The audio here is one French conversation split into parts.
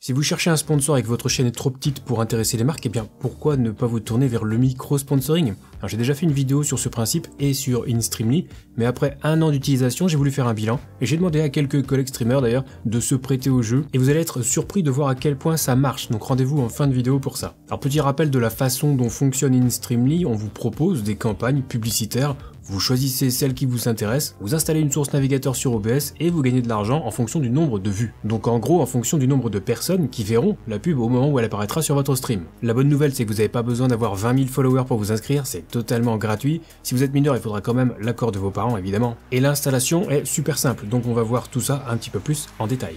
Si vous cherchez un sponsor et que votre chaîne est trop petite pour intéresser les marques, eh bien pourquoi ne pas vous tourner vers le micro-sponsoring? J'ai déjà fait une vidéo sur ce principe et sur InStreamly, mais après un an d'utilisation, j'ai voulu faire un bilan et j'ai demandé à quelques collègues streamers d'ailleurs de se prêter au jeu et vous allez être surpris de voir à quel point ça marche, donc rendez-vous en fin de vidéo pour ça. Alors petit rappel de la façon dont fonctionne InStreamly, on vous propose des campagnes publicitaires. Vous choisissez celle qui vous intéresse, vous installez une source navigateur sur OBS et vous gagnez de l'argent en fonction du nombre de vues. Donc en gros en fonction du nombre de personnes qui verront la pub au moment où elle apparaîtra sur votre stream. La bonne nouvelle c'est que vous n'avez pas besoin d'avoir 20 000 followers pour vous inscrire, c'est totalement gratuit. Si vous êtes mineur il faudra quand même l'accord de vos parents évidemment. Et l'installation est super simple, donc on va voir tout ça un petit peu plus en détail.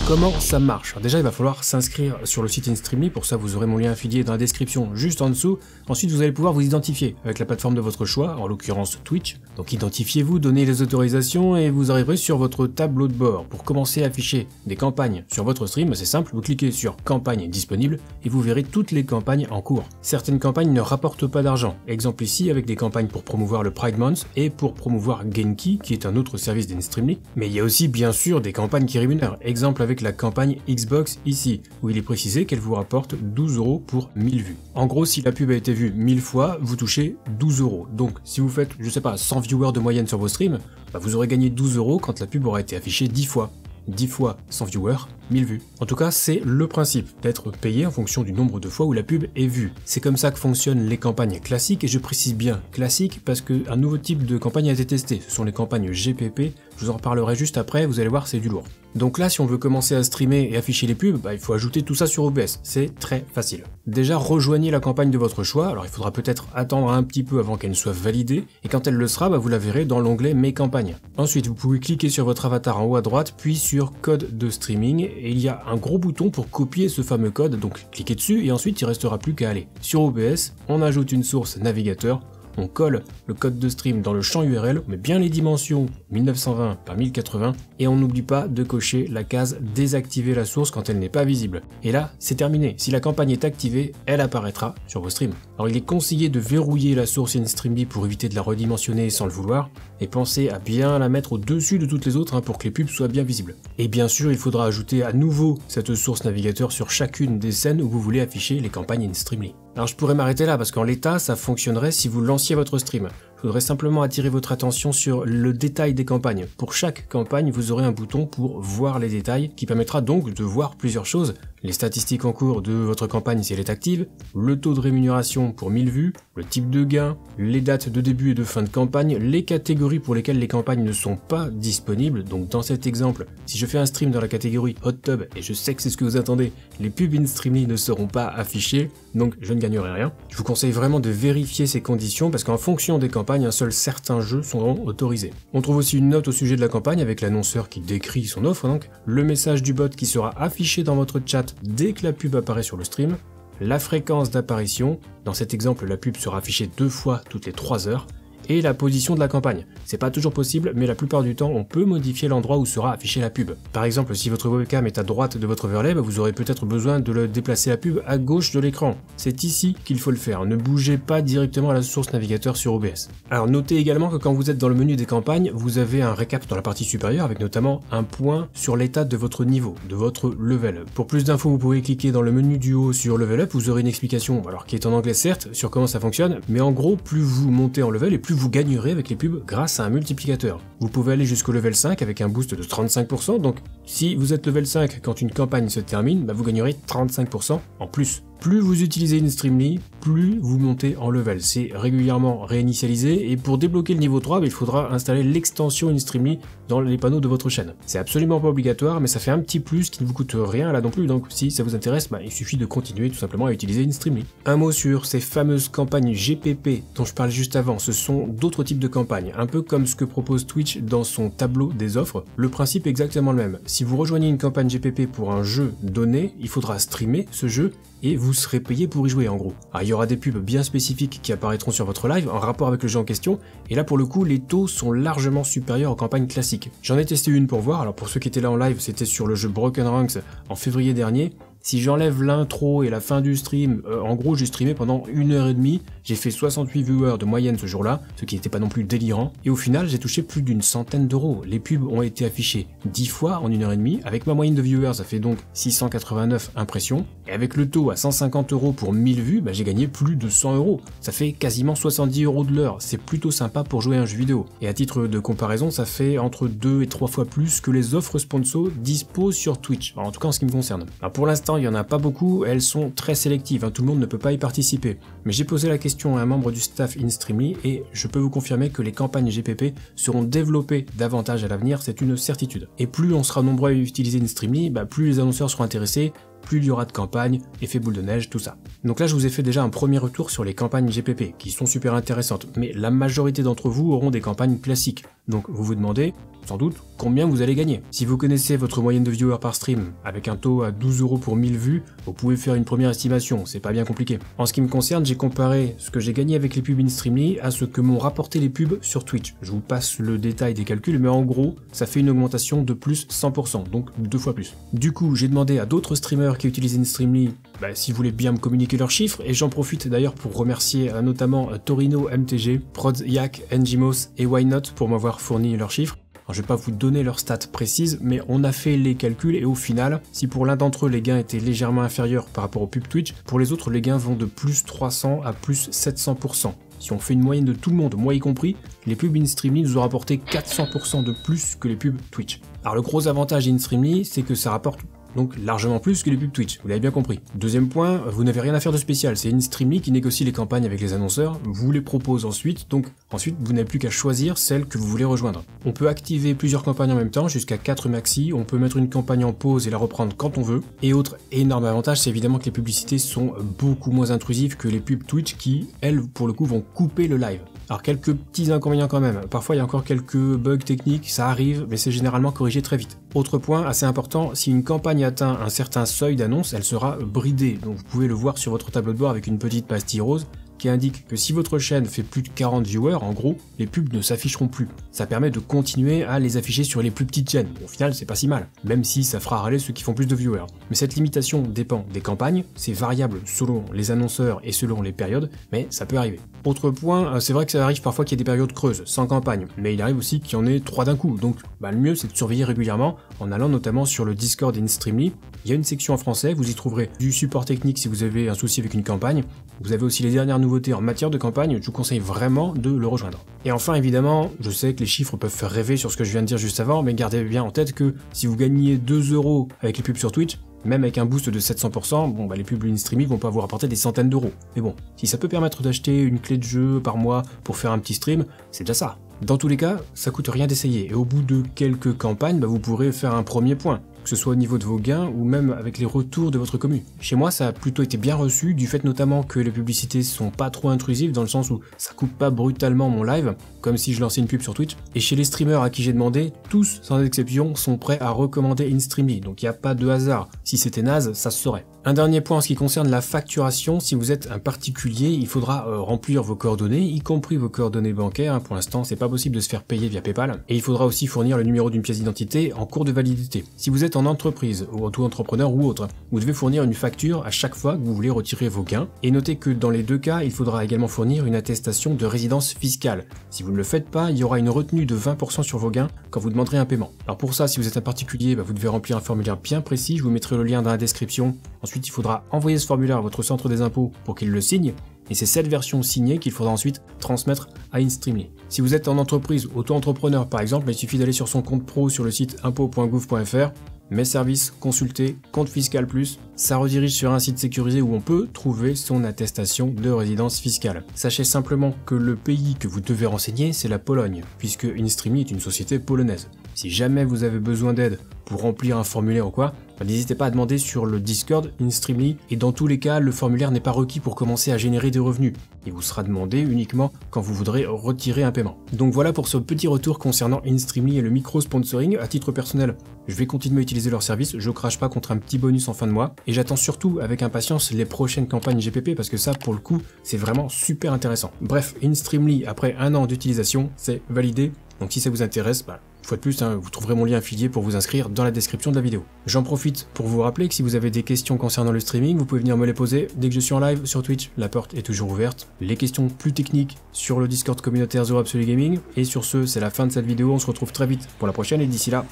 Comment ça marche? Alors déjà il va falloir s'inscrire sur le site InStreamly, pour ça vous aurez mon lien affilié dans la description juste en dessous. Ensuite vous allez pouvoir vous identifier avec la plateforme de votre choix, en l'occurrence Twitch. Donc identifiez-vous, donnez les autorisations et vous arriverez sur votre tableau de bord. Pour commencer à afficher des campagnes sur votre stream, c'est simple, vous cliquez sur campagne disponible et vous verrez toutes les campagnes en cours. Certaines campagnes ne rapportent pas d'argent, exemple ici avec des campagnes pour promouvoir le Pride Month et pour promouvoir Genki qui est un autre service d'InStreamly. Mais il y a aussi bien sûr des campagnes qui rémunèrent, exemple avec la campagne Xbox ici, où il est précisé qu'elle vous rapporte 12 € pour 1000 vues. En gros, si la pub a été vue 1000 fois, vous touchez 12 €. Donc, si vous faites, je sais pas, 100 viewers de moyenne sur vos streams, vous aurez gagné 12 € quand la pub aura été affichée 10 fois. 10 fois 100 viewers, 1000 vues. En tout cas, c'est le principe d'être payé en fonction du nombre de fois où la pub est vue. C'est comme ça que fonctionnent les campagnes classiques, et je précise bien classique parce qu'un nouveau type de campagne a été testé. Ce sont les campagnes GPP, je vous en reparlerai juste après, vous allez voir, c'est du lourd. Donc là, si on veut commencer à streamer et afficher les pubs, il faut ajouter tout ça sur OBS, c'est très facile. Déjà, rejoignez la campagne de votre choix, alors il faudra peut-être attendre un petit peu avant qu'elle ne soit validée, et quand elle le sera, vous la verrez dans l'onglet Mes campagnes. Ensuite, vous pouvez cliquer sur votre avatar en haut à droite, puis sur Code de streaming, et il y a un gros bouton pour copier ce fameux code, donc cliquez dessus, et ensuite il ne restera plus qu'à aller sur OBS, on ajoute une source navigateur, on colle le code de stream dans le champ URL, on met bien les dimensions 1920 par 1080 et on n'oublie pas de cocher la case désactiver la source quand elle n'est pas visible. Et là, c'est terminé. Si la campagne est activée, elle apparaîtra sur vos streams. Alors il est conseillé de verrouiller la source InStreamly pour éviter de la redimensionner sans le vouloir et pensez à bien la mettre au-dessus de toutes les autres pour que les pubs soient bien visibles. Et bien sûr, il faudra ajouter à nouveau cette source navigateur sur chacune des scènes où vous voulez afficher les campagnes InStreamly. Alors je pourrais m'arrêter là parce qu'en l'état ça fonctionnerait si vous lanciez votre stream. Je voudrais simplement attirer votre attention sur le détail des campagnes. Pour chaque campagne, vous aurez un bouton pour voir les détails qui permettra donc de voir plusieurs choses. Les statistiques en cours de votre campagne si elle est active, le taux de rémunération pour 1000 vues, le type de gain, les dates de début et de fin de campagne, les catégories pour lesquelles les campagnes ne sont pas disponibles. Donc dans cet exemple, si je fais un stream dans la catégorie Hot Tub, et je sais que c'est ce que vous attendez, les pubs InStreamly ne seront pas affichées, donc je ne gagnerai rien. Je vous conseille vraiment de vérifier ces conditions parce qu'en fonction des campagnes, seuls certains jeux seront autorisés. On trouve aussi une note au sujet de la campagne avec l'annonceur qui décrit son offre, donc le message du bot qui sera affiché dans votre chat dès que la pub apparaît sur le stream, la fréquence d'apparition, dans cet exemple la pub sera affichée 2 fois toutes les 3 heures, et la position de la campagne. C'est pas toujours possible, mais la plupart du temps, on peut modifier l'endroit où sera affichée la pub. Par exemple, si votre webcam est à droite de votre overlay, vous aurez peut-être besoin de le déplacer la pub à gauche de l'écran. C'est ici qu'il faut le faire, ne bougez pas directement à la source navigateur sur OBS. Alors notez également que quand vous êtes dans le menu des campagnes, vous avez un récap dans la partie supérieure avec notamment un point sur l'état de votre niveau, de votre level. Pour plus d'infos, vous pouvez cliquer dans le menu du haut sur Level Up, vous aurez une explication, alors qui est en anglais certes, sur comment ça fonctionne, mais en gros, plus vous montez en level et plus vous gagnerez avec les pubs grâce à un multiplicateur. Vous pouvez aller jusqu'au level 5 avec un boost de 35%, donc si vous êtes level 5 quand une campagne se termine, vous gagnerez 35% en plus. Plus vous utilisez InStreamly, plus vous montez en level. C'est régulièrement réinitialisé et pour débloquer le niveau 3, il faudra installer l'extension InStreamly dans les panneaux de votre chaîne. C'est absolument pas obligatoire, mais ça fait un petit plus qui ne vous coûte rien là non plus, donc si ça vous intéresse, il suffit de continuer tout simplement à utiliser InStreamly. Un mot sur ces fameuses campagnes GPP dont je parlais juste avant, ce sont d'autres types de campagnes, un peu comme ce que propose Twitch dans son tableau des offres. Le principe est exactement le même. Si vous rejoignez une campagne GPP pour un jeu donné, il faudra streamer ce jeu et vous serez payé pour y jouer en gros. Alors, il y aura des pubs bien spécifiques qui apparaîtront sur votre live en rapport avec le jeu en question, et là pour le coup les taux sont largement supérieurs aux campagnes classiques. J'en ai testé une pour voir, alors pour ceux qui étaient là en live c'était sur le jeu Broken Ranks en février dernier. Si j'enlève l'intro et la fin du stream, en gros j'ai streamé pendant 1h30, j'ai fait 68 viewers de moyenne ce jour-là, ce qui n'était pas non plus délirant, et au final j'ai touché plus d'une centaine d'euros. Les pubs ont été affichées 10 fois en 1h30, avec ma moyenne de viewers ça fait donc 689 impressions, et avec le taux à 150 euros pour 1000 vues, j'ai gagné plus de 100 euros. Ça fait quasiment 70 euros de l'heure, c'est plutôt sympa pour jouer à un jeu vidéo. Et à titre de comparaison, ça fait entre 2 et 3 fois plus que les offres sponsors dispo sur Twitch, en tout cas en ce qui me concerne. Alors pour l'instant, il n'y en a pas beaucoup, elles sont très sélectives, tout le monde ne peut pas y participer. Mais j'ai posé la question à un membre du staff InStreamly et je peux vous confirmer que les campagnes GPP seront développées davantage à l'avenir, c'est une certitude. Et plus on sera nombreux à utiliser InStreamly, plus les annonceurs seront intéressés, plus il y aura de campagnes, effet boule de neige, tout ça. Donc là je vous ai fait déjà un premier retour sur les campagnes GPP, qui sont super intéressantes, mais la majorité d'entre vous auront des campagnes classiques. Donc vous vous demandez, sans doute, combien vous allez gagner. Si vous connaissez votre moyenne de viewers par stream, avec un taux à 12 euros pour 1000 vues, vous pouvez faire une première estimation, c'est pas bien compliqué. En ce qui me concerne, j'ai comparé ce que j'ai gagné avec les pubs InStreamly à ce que m'ont rapporté les pubs sur Twitch. Je vous passe le détail des calculs, mais en gros, ça fait une augmentation de plus 100%, donc 2 fois plus. Du coup, j'ai demandé à d'autres streamers qui utilisent InStreamly s'ils voulaient bien me communiquer leurs chiffres, et j'en profite d'ailleurs pour remercier notamment Torino MTG, Prodzyak, Ngimos et Why Not pour m'avoir fourni leurs chiffres. Alors, je vais pas vous donner leurs stats précises, mais on a fait les calculs et au final, si pour l'un d'entre eux les gains étaient légèrement inférieurs par rapport aux pubs Twitch, pour les autres les gains vont de plus 300 à plus 700%. Si on fait une moyenne de tout le monde, moi y compris, les pubs InStreamly nous ont rapporté 400% de plus que les pubs Twitch. Alors le gros avantage d'InStreamly, c'est que ça rapporte donc largement plus que les pubs Twitch, vous l'avez bien compris. Deuxième point, vous n'avez rien à faire de spécial, c'est InStreamly qui négocie les campagnes avec les annonceurs, vous les propose ensuite, donc ensuite vous n'avez plus qu'à choisir celle que vous voulez rejoindre. On peut activer plusieurs campagnes en même temps, jusqu'à 4 maxi, on peut mettre une campagne en pause et la reprendre quand on veut, et autre énorme avantage, c'est évidemment que les publicités sont beaucoup moins intrusives que les pubs Twitch qui, elles, pour le coup, vont couper le live. Alors quelques petits inconvénients quand même, parfois il y a encore quelques bugs techniques, ça arrive, mais c'est généralement corrigé très vite. Autre point assez important, si une campagne atteint un certain seuil d'annonce, elle sera bridée, donc vous pouvez le voir sur votre tableau de bord avec une petite pastille rose, qui indique que si votre chaîne fait plus de 40 viewers, en gros, les pubs ne s'afficheront plus. Ça permet de continuer à les afficher sur les plus petites chaînes. Au final, c'est pas si mal, même si ça fera râler ceux qui font plus de viewers. Mais cette limitation dépend des campagnes, c'est variable selon les annonceurs et selon les périodes, mais ça peut arriver. Autre point, c'est vrai que ça arrive parfois qu'il y ait des périodes creuses, sans campagne, mais il arrive aussi qu'il y en ait 3 d'un coup, donc le mieux c'est de surveiller régulièrement en allant notamment sur le Discord InStreamly. Il y a une section en français, vous y trouverez du support technique si vous avez un souci avec une campagne, vous avez aussi les dernières nouveautés en matière de campagne, je vous conseille vraiment de le rejoindre. Et enfin évidemment, je sais que les chiffres peuvent faire rêver sur ce que je viens de dire juste avant, mais gardez bien en tête que si vous gagnez 2 euros avec les pubs sur Twitch, même avec un boost de 700%, les pubs InStreamly vont pas vous rapporter des centaines d'euros. Mais bon, si ça peut permettre d'acheter une clé de jeu par mois pour faire un petit stream, c'est déjà ça. Dans tous les cas, ça coûte rien d'essayer, et au bout de quelques campagnes, vous pourrez faire un premier point, que ce soit au niveau de vos gains ou même avec les retours de votre commu. Chez moi, ça a plutôt été bien reçu, du fait notamment que les publicités sont pas trop intrusives, dans le sens où ça coupe pas brutalement mon live, comme si je lançais une pub sur Twitch. Et chez les streamers à qui j'ai demandé, tous, sans exception, sont prêts à recommander InStreamly, donc il n'y a pas de hasard. Si c'était naze, ça se saurait. Un dernier point en ce qui concerne la facturation, si vous êtes un particulier, il faudra remplir vos coordonnées, y compris vos coordonnées bancaires. Pour l'instant, c'est pas possible de se faire payer via PayPal. Et il faudra aussi fournir le numéro d'une pièce d'identité en cours de validité. Si vous êtes en entreprise, ou auto-entrepreneur ou autre, vous devez fournir une facture à chaque fois que vous voulez retirer vos gains. Et notez que dans les deux cas, il faudra également fournir une attestation de résidence fiscale. Si vous ne le faites pas, il y aura une retenue de 20% sur vos gains quand vous demanderez un paiement. Alors pour ça, si vous êtes un particulier, vous devez remplir un formulaire bien précis, je vous mettrai le lien dans la description. Ensuite, il faudra envoyer ce formulaire à votre centre des impôts pour qu'il le signe, et c'est cette version signée qu'il faudra ensuite transmettre à InStreamly. Si vous êtes en entreprise, auto-entrepreneur par exemple, il suffit d'aller sur son compte pro sur le site impôts.gouv.fr, mes services, consulter, compte fiscal plus, ça redirige sur un site sécurisé où on peut trouver son attestation de résidence fiscale. Sachez simplement que le pays que vous devez renseigner, c'est la Pologne, puisque InStreamly est une société polonaise. Si jamais vous avez besoin d'aide pour remplir un formulaire ou quoi, n'hésitez pas à demander sur le Discord InStreamly, et dans tous les cas, le formulaire n'est pas requis pour commencer à générer des revenus. Il vous sera demandé uniquement quand vous voudrez retirer un paiement. Donc voilà pour ce petit retour concernant InStreamly et le micro-sponsoring. À titre personnel, je vais continuer à utiliser leur service, je crache pas contre un petit bonus en fin de mois, et j'attends surtout avec impatience les prochaines campagnes GPP parce que ça, pour le coup, c'est vraiment super intéressant. Bref, InStreamly, après un an d'utilisation, c'est validé, donc si ça vous intéresse, Une fois de plus, vous trouverez mon lien affilié pour vous inscrire dans la description de la vidéo. J'en profite pour vous rappeler que si vous avez des questions concernant le streaming, vous pouvez venir me les poser dès que je suis en live sur Twitch, la porte est toujours ouverte. Les questions plus techniques sur le Discord communautaire The Absolute Gaming. Et sur ce, c'est la fin de cette vidéo, on se retrouve très vite pour la prochaine et d'ici là,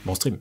bon stream.